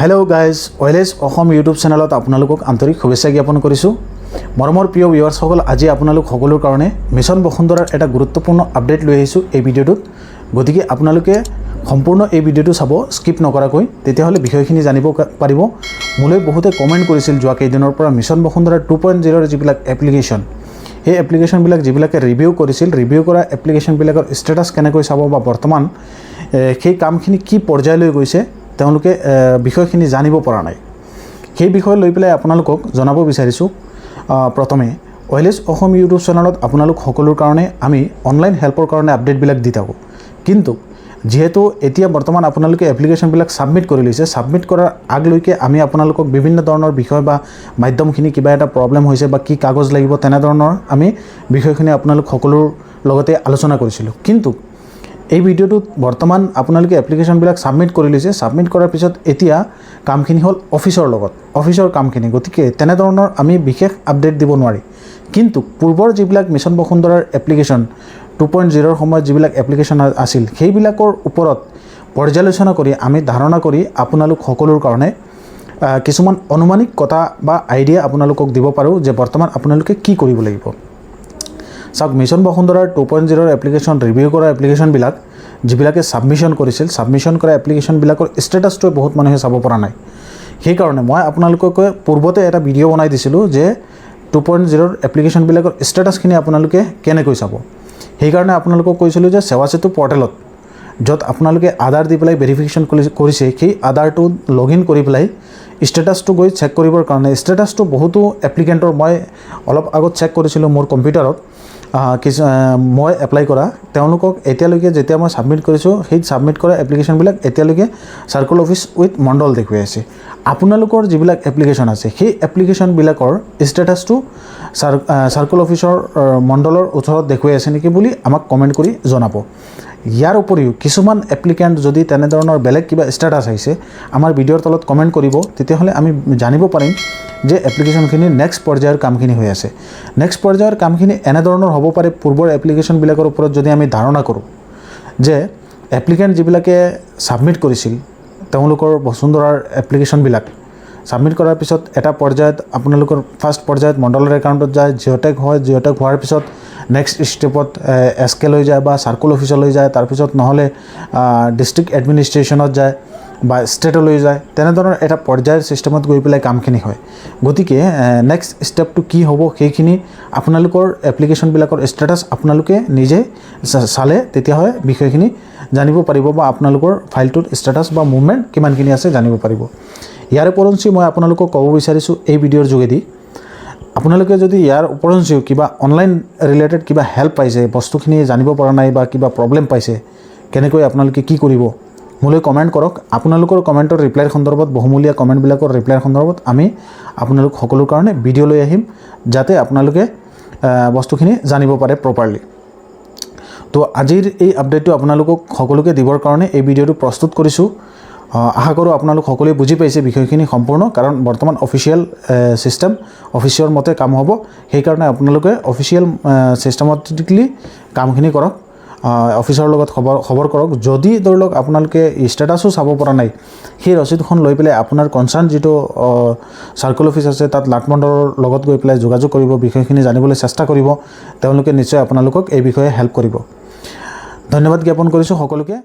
Hello guys OLS YouTube चेनेলত आपनालोকক आंतरिक शुभेच्छा ज्ञापन करिछु। मरমৰ প্ৰিয় ভিউৱাৰ্ছসকল, আজি আপোনালোক সকলৰ কাৰণে মিছন বসুন্ধৰাৰ এটা গুৰুত্বপূৰ্ণ আপডেট লৈ আহিছো এই ভিডিঅ'টোত। গতিকে আপোনালোকে সম্পূৰ্ণ এই ভিডিঅ'টো চাব, স্কিপ নকৰাকৈ, তেতিয়াহ'লে বিষয়খিনি জানিব পাৰিব। মোলৈ বহুতে কমেণ্ট কৰিছিল যোৱা কেইদিনৰ পৰা মিছন বসুন্ধৰাৰ 2.0 যিবিলাক এপ্লিকেশ্যন, এই এপ্লিকেশ্যনবিলাক যিবিলাকে ৰিভিউ কৰিছিল, ৰিভিউ কৰা এপ্লিকেশ্যনবিলাকৰ ষ্টেটাছ কেনেকৈ চাব বা বৰ্তমান সেই কামখিনি কি পৰ্যায়লৈ গৈছে তেওঁলোকে বিষয়খিনি জানিব পৰা নাই। সেই বিষয় লৈ পেলাই আপোনালোকক জনাব বিচাৰিছোঁ। প্ৰথমে ওএলএস ইউটিউব চেনেলত আপোনালোক সকলৰ কাৰণে আমি অনলাইন হেল্পৰ কাৰণে আপডেটবিলাক দি থাকোঁ। কিন্তু যেহেতু এতিয়া বৰ্তমান আপোনালোকে এপ্লিকেশ্যনবিলাক ছাবমিট কৰি লৈছে, ছাবমিট কৰাৰ আগলৈকে আমি আপোনালোকক বিভিন্ন ধৰণৰ বিষয় বা মাধ্যমখিনি কিবা এটা প্ৰব্লেম হৈছে বা কি কাগজ লাগিব তেনেধৰণৰ আমি বিষয়খিনি আপোনালোক সকলৰ লগতে আলোচনা কৰিছিলোঁ। কিন্তু এই ভিডিঅ'টোত বৰ্তমান আপোনালোকে এপ্লিকেশ্যনবিলাক ছাবমিট কৰি লৈছে, ছাবমিট কৰাৰ পিছত এতিয়া কামখিনি হ'ল অফিচৰ কামখিনি। গতিকে তেনেধৰণৰ আমি বিশেষ আপডেট দিব নোৱাৰি। কিন্তু পূৰ্বৰ যিবিলাক মিছন বসুন্ধৰাৰ এপ্লিকেশ্যন 2.0 সময়ত যিবিলাক এপ্লিকেশ্যন আছিল, সেইবিলাকৰ ওপৰত পৰ্যালোচনা কৰি আমি ধাৰণা কৰি আপোনালোক সকলৰ কাৰণে কিছুমান অনুমানিক কথা বা আইডিয়া আপোনালোকক দিব পাৰোঁ যে বৰ্তমান আপোনালোকে কি কৰিব লাগিব। চাওক, মিছন বসুন্ধৰাৰ 2.0 এপ্লিকেশ্যন ৰিভিউ কৰা এপ্লিকেশ্যনবিলাক যিবিলাকে ছাবমিশ্যন কৰিছিল, ছাবমিশ্যন কৰা এপ্লিকেশ্যনবিলাকৰ ষ্টেটাছটো বহুত মানুহে চাব পৰা নাই। সেইকাৰণে মই আপোনালোকক পূৰ্বতে এটা ভিডিঅ' বনাই দিছিলোঁ যে 2.0 এপ্লিকেশ্যনবিলাকৰ ষ্টেটাছখিনি আপোনালোকে কেনেকৈ চাব। সেইকাৰণে আপোনালোকক কৈছিলোঁ যে সেৱা সেতু পৰ্টেলত য'ত আপোনালোকে আধাৰ দি পেলাই ভেৰিফিকেশ্যন কৰিছে, সেই আধাৰটো লগ ইন কৰি পেলাই ষ্টেটাছটো গৈ চেক কৰিবৰ কাৰণে, ষ্টেটাছটো বহুতো এপ্লিকেণ্টৰ মই অলপ আগত চেক কৰিছিলোঁ মোৰ কম্পিউটাৰত, মই এপ্লাই কৰা তেওঁলোকক এতিয়ালৈকে যেতিয়া মই ছাবমিট কৰিছোঁ, সেই ছাবমিট কৰা এপ্লিকেশ্যনবিলাক এতিয়ালৈকে চাৰ্কল অফিচ উইথ মণ্ডল দেখুৱাই আছে। আপোনালোকৰ যিবিলাক এপ্লিকেশ্যন আছে সেই এপ্লিকেশ্যনবিলাকৰ ষ্টেটাছটো চাৰ্কল অফিচৰ মণ্ডলৰ ওচৰত দেখুৱাই আছে নেকি বুলি আমাক কমেণ্ট কৰি জনাব। ইয়াৰ উপৰিও কিছুমান এপ্লিকেণ্ট যদি তেনেধৰণৰ বেলেগ কিবা ষ্টেটাছ আহিছে আমাৰ ভিডিঅ'ৰ তলত কমেণ্ট কৰিব, তেতিয়াহ'লে আমি জানিব পাৰিম যে এপ্লিকেশ্যনখিনি নেক্সট পৰ্যায়ৰ কামখিনি হৈ আছে। নেক্সট পৰ্যায়ৰ কামখিনি এনেধৰণৰ হ'ব পাৰে, পূৰ্বৰ এপ্লিকেশ্যনবিলাকৰ ওপৰত যদি আমি ধাৰণা কৰোঁ যে এপ্লিকেণ্ট যিবিলাকে ছাবমিট কৰিছিল তেওঁলোকৰ বসুন্ধৰাৰ এপ্লিকেশ্যনবিলাক ছাবমিট কৰাৰ পিছত এটা পৰ্যায়ত আপোনালোকৰ ফাৰ্ষ্ট পৰ্যায়ত মণ্ডলৰ একাউণ্টত যায়, জিঅ'টেক হয়, জিঅ'টেক হোৱাৰ পিছত নেক্সট ষ্টেপত SK লৈ যায় বা চাৰ্কল অফিচলৈ যায়, তাৰপিছত নহ'লে ডিষ্ট্ৰিক্ট এডমিনিষ্ট্ৰেশ্যনত যায় বা ষ্টেটলৈ যায়, তেনেধৰণৰ এটা পৰ্যায়ৰ ছিষ্টেমত গৈ পেলাই কামখিনি হয়। গতিকে নেক্সট ষ্টেপটো কি হ'ব সেইখিনি আপোনালোকৰ এপ্লিকেশ্যনবিলাকৰ ষ্টেটাছ আপোনালোকে নিজে চালে তেতিয়াহ'লে বিষয়খিনি জানিব পাৰিব বা আপোনালোকৰ ফাইলটোৰ ষ্টেটাছ বা মুভমেণ্ট কিমানখিনি আছে জানিব পাৰিব। ইয়াৰ ওপৰঞ্চি মই আপোনালোকক ক'ব বিচাৰিছোঁ এই ভিডিঅ'ৰ যোগেদি, আপোনালোকে যদি ইয়াৰ ওপৰঞ্চিও কিবা অনলাইন ৰিলেটেড কিবা হেল্প পাইছে, বস্তুখিনি জানিব পৰা নাই বা কিবা প্ৰব্লেম পাইছে, কেনেকৈ আপোনালোকে কি কৰিব মোলৈ কমেণ্ট কৰক। আপোনালোকৰ কমেণ্টৰ ৰিপ্লাইৰ সন্দৰ্ভত, বহুমূলীয়া কমেণ্টবিলাকৰ ৰিপ্লাইৰ সন্দৰ্ভত আমি আপোনালোক সকলৰ কাৰণে ভিডিঅ' লৈ আহিম, যাতে আপোনালোকে বস্তুখিনি জানিব পাৰে প্ৰপাৰলি। তো আজিৰ এই আপডেটটো আপোনালোকক সকলোকে দিবৰ কাৰণে এই ভিডিঅ'টো প্ৰস্তুত কৰিছোঁ। আশা কৰোঁ আপোনালোক সকলোৱে বুজি পাইছে বিষয়খিনি সম্পূৰ্ণ, কাৰণ বৰ্তমান অফিচিয়েল ছিষ্টেম, অফিচিয়েল মতে কাম হ'ব। সেইকাৰণে আপোনালোকে অফিচিয়েল ছিষ্টেমেটিকলি কামখিনি কৰক, অফিচৰ লগত খবৰ কৰক। যদি ধৰি লওক আপোনালোকে ষ্টেটাছো চাব পৰা নাই, সেই ৰচিদখন লৈ পেলাই আপোনাৰ কনচাৰ্ণ যিটো চাৰ্কল অফিচ আছে তাত লাটমণ্ডলৰ লগত গৈ পেলাই যোগাযোগ কৰিব, বিষয়খিনি জানিবলৈ চেষ্টা কৰিব। তেওঁলোকে নিশ্চয় আপোনালোকক এই বিষয়ে হেল্প কৰিব। ধন্যবাদ জ্ঞাপন কৰিছোঁ সকলোকে।